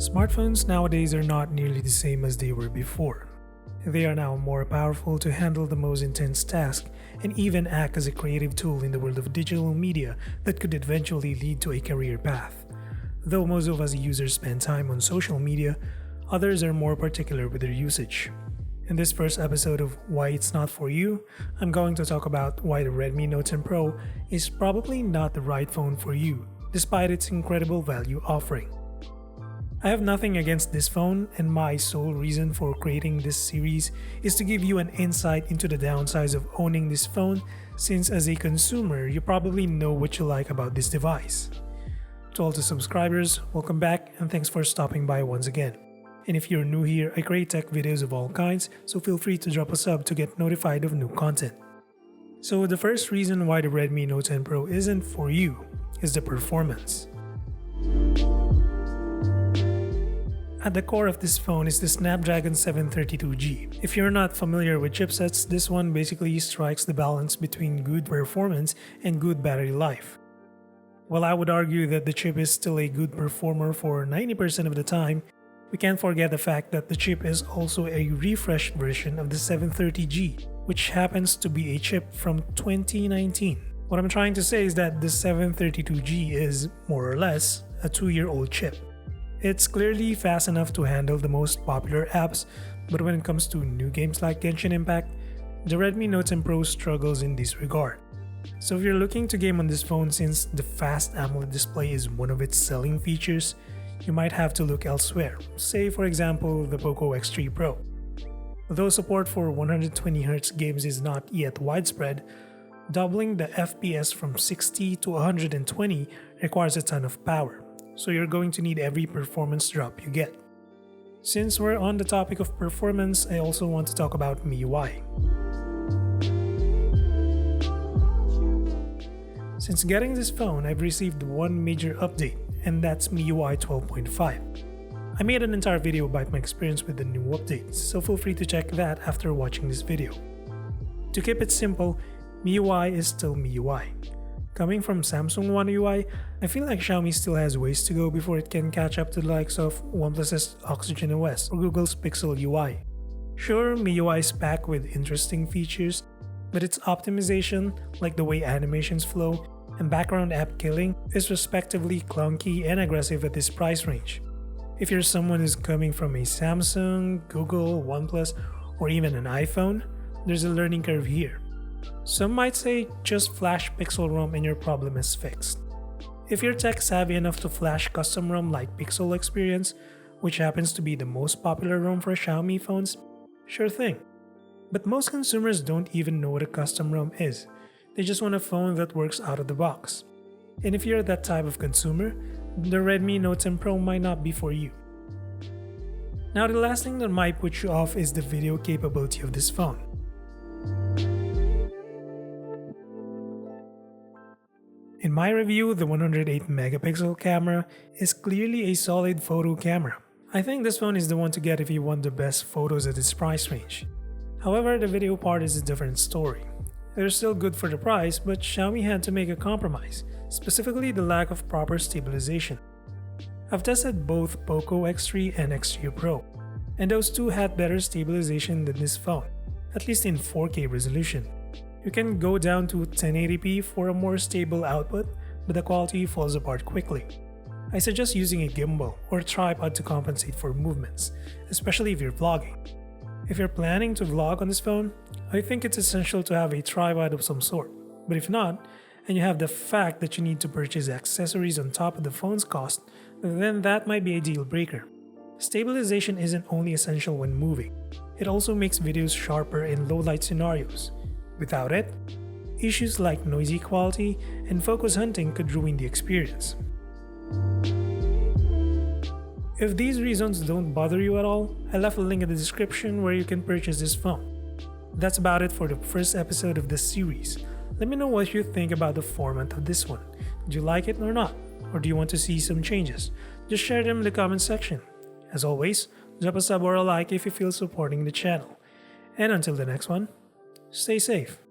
Smartphones nowadays are not nearly the same as they were before. They are now more powerful to handle the most intense tasks and even act as a creative tool in the world of digital media that could eventually lead to a career path. Though most of us users spend time on social media, others are more particular with their usage. In this first episode of Why It's Not For You, I'm going to talk about why the Redmi Note 10 Pro is probably not the right phone for you, despite its incredible value offering. I have nothing against this phone, and my sole reason for creating this series is to give you an insight into the downsides of owning this phone, since as a consumer, you probably know what you like about this device. To all the subscribers, welcome back and thanks for stopping by once again. And if you're new here, I create tech videos of all kinds, so feel free to drop a sub to get notified of new content. So the first reason why the Redmi Note 10 Pro isn't for you is the performance. At the core of this phone is the Snapdragon 732G. If you're not familiar with chipsets, this one basically strikes the balance between good performance and good battery life. While I would argue that the chip is still a good performer for 90% of the time, we can't forget the fact that the chip is also a refreshed version of the 730G, which happens to be a chip from 2019. What I'm trying to say is that the 732G is, more or less, a 2-year-old chip. It's clearly fast enough to handle the most popular apps, but when it comes to new games like Genshin Impact, the Redmi Note 10 Pro struggles in this regard. So if you're looking to game on this phone, since the fast AMOLED display is one of its selling features, you might have to look elsewhere, say for example the Poco X3 Pro. Though support for 120Hz games is not yet widespread, doubling the FPS from 60 to 120 requires a ton of power, so you're going to need every performance drop you get. Since we're on the topic of performance, I also want to talk about MIUI. Since getting this phone, I've received one major update, and that's MIUI 12.5. I made an entire video about my experience with the new updates, so feel free to check that after watching this video. To keep it simple, MIUI is still MIUI. Coming from Samsung One UI, I feel like Xiaomi still has ways to go before it can catch up to the likes of OnePlus's Oxygen OS or Google's Pixel UI. Sure, MIUI is packed with interesting features, but its optimization, like the way animations flow and background app killing, is respectively clunky and aggressive at this price range. If you're someone who's coming from a Samsung, Google, OnePlus, or even an iPhone, there's a learning curve here. Some might say just flash Pixel ROM and your problem is fixed. If you're tech savvy enough to flash custom ROM like Pixel Experience, which happens to be the most popular ROM for Xiaomi phones, sure thing. But most consumers don't even know what a custom ROM is. They just want a phone that works out of the box. And if you're that type of consumer, the Redmi Note 10 Pro might not be for you. Now the last thing that might put you off is the video capability of this phone. In my review, the 108 megapixel camera is clearly a solid photo camera. I think this phone is the one to get if you want the best photos at this price range. However, the video part is a different story. They're still good for the price, but Xiaomi had to make a compromise, specifically the lack of proper stabilization. I've tested both Poco X3 and X3 Pro, and those two had better stabilization than this phone, at least in 4K resolution. You can go down to 1080p for a more stable output, but the quality falls apart quickly. I suggest using a gimbal or a tripod to compensate for movements, especially if you're vlogging. If you're planning to vlog on this phone, I think it's essential to have a tripod of some sort, but if not, and you have the fact that you need to purchase accessories on top of the phone's cost, then that might be a deal breaker. Stabilization isn't only essential when moving, it also makes videos sharper in low light scenarios. Without it, issues like noisy quality and focus hunting could ruin the experience. If these reasons don't bother you at all, I left a link in the description where you can purchase this phone. That's about it for the first episode of this series. Let me know what you think about the format of this one. Do you like it or not? Or do you want to see some changes? Just share them in the comment section. As always, drop a sub or a like if you feel supporting the channel. And until the next one, stay safe.